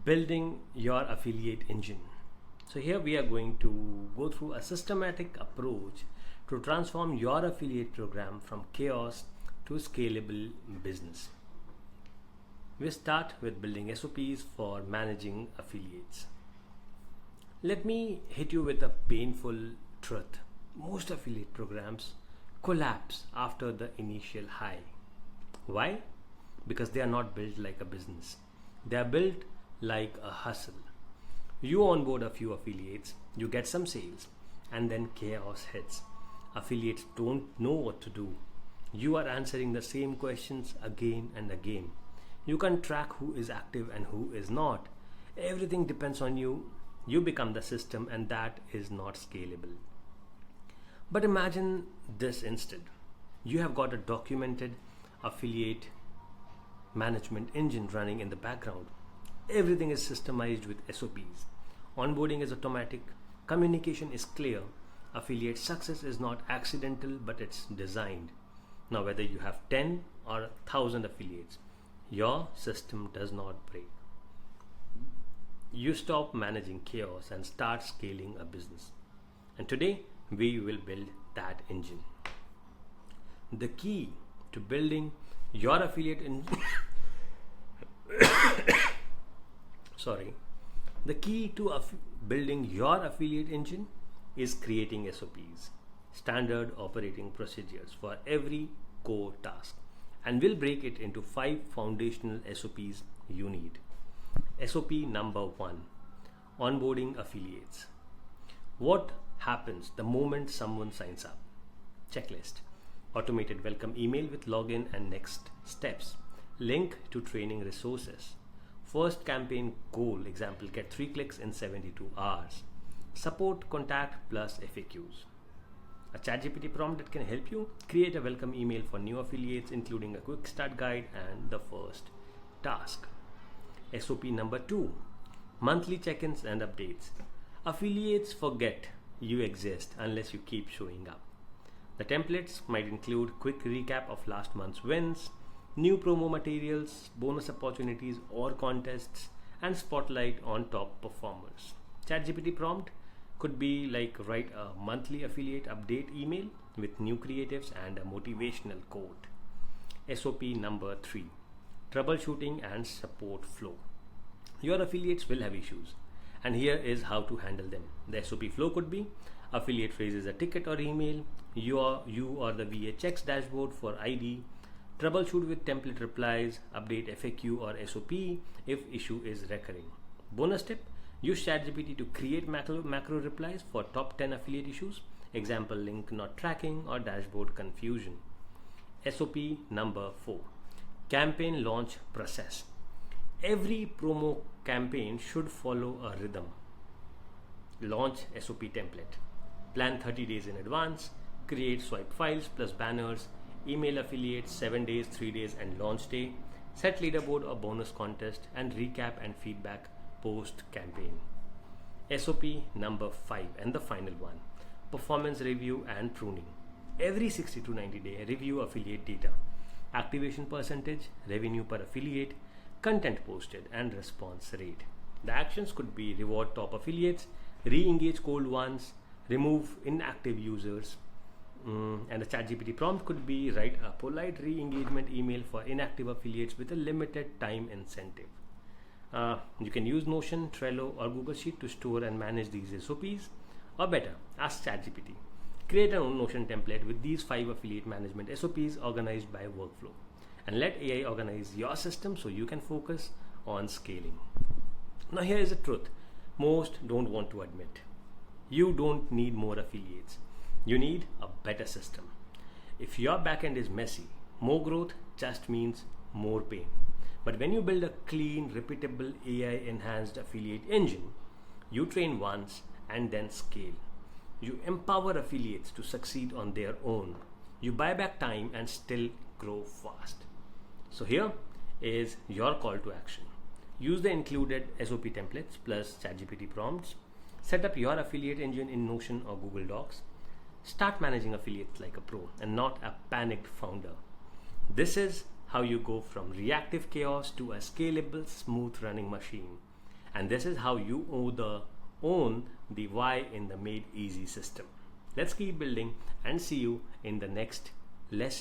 building your affiliate engine. So here we are going to go through a systematic approach to transform your affiliate program from chaos to scalable business. We start with building SOPs for managing affiliates. Let me hit you with a painful truth. Most affiliate programs collapse after the initial high. Why? Because they are not built like a business. They are built like a hustle. You onboard a few affiliates, you get some sales, and then chaos hits. Affiliates don't know what to do. You are answering the same questions again and again. You can't track who is active and who is not. Everything depends on you. You become the system, and that is not scalable. But imagine this instead. You have got a documented affiliate management engine running in the background. Everything is systemized with SOPs. Onboarding is automatic. Communication is clear. Affiliate success is not accidental, but it's designed. Now, whether you have 10 or 1,000 affiliates, your system does not break. You stop managing chaos and start scaling a business. And today, we will build that engine. The key to building your affiliate engine the key to building your affiliate engine is creating SOPs, standard operating procedures, for every core task, and we'll break it into 5 foundational SOPs you need. SOP number 1: onboarding affiliates. What happens the moment someone signs up? Checklist: automated welcome email with login and next steps, link to training resources, first campaign goal, example, get 3 clicks in 72 hours, support contact plus FAQs, a ChatGPT prompt that can help you create a welcome email for new affiliates, including a quick start guide and the first task. SOP number 2: monthly check-ins and updates. Affiliates forget you exist unless you keep showing up. The templates might include quick recap of last month's wins, new promo materials, bonus opportunities or contests, and spotlight on top performers. ChatGPT prompt could be like, write a monthly affiliate update email with new creatives and a motivational quote. SOP number 3: troubleshooting and support flow. Your affiliates will have issues, and here is how to handle them. The SOP flow could be: affiliate raises a ticket or email, you or the VA checks dashboard for ID, troubleshoot with template replies, update FAQ or SOP if issue is recurring. Bonus tip: use ChatGPT to create macro replies for top 10 affiliate issues, example, link not tracking or dashboard confusion. SOP number 4: campaign launch process. Every promo campaign should follow a rhythm. Launch SOP template. Plan 30 days in advance. Create swipe files plus banners. Email affiliates 7 days, 3 days and launch day. Set leaderboard or bonus contest, and recap and feedback post campaign. SOP number 5 and the final one: performance review and pruning. Every 60 to 90 day review affiliate data, activation percentage, revenue per affiliate, content posted and response rate. The actions could be: reward top affiliates, re-engage cold ones, remove inactive users, and the ChatGPT prompt could be: write a polite re-engagement email for inactive affiliates with a limited time incentive. You can use Notion, Trello or Google Sheet to store and manage these SOPs, or better, ask ChatGPT. Create an own Notion template with these 5 affiliate management SOPs organized by workflow, and let AI organize your system so you can focus on scaling. Now here is the truth most don't want to admit. You don't need more affiliates. You need a better system. If your backend is messy, more growth just means more pain. But when you build a clean, repeatable, AI-enhanced affiliate engine, you train once and then scale. You empower affiliates to succeed on their own. You buy back time and still grow fast. So here is your call to action. Use the included SOP templates plus ChatGPT prompts. Set up your affiliate engine in Notion or Google Docs. Start managing affiliates like a pro and not a panicked founder. This is how you go from reactive chaos to a scalable, smooth running machine. And this is how you own the why in the Made Easy system. Let's keep building and see you in the next lesson.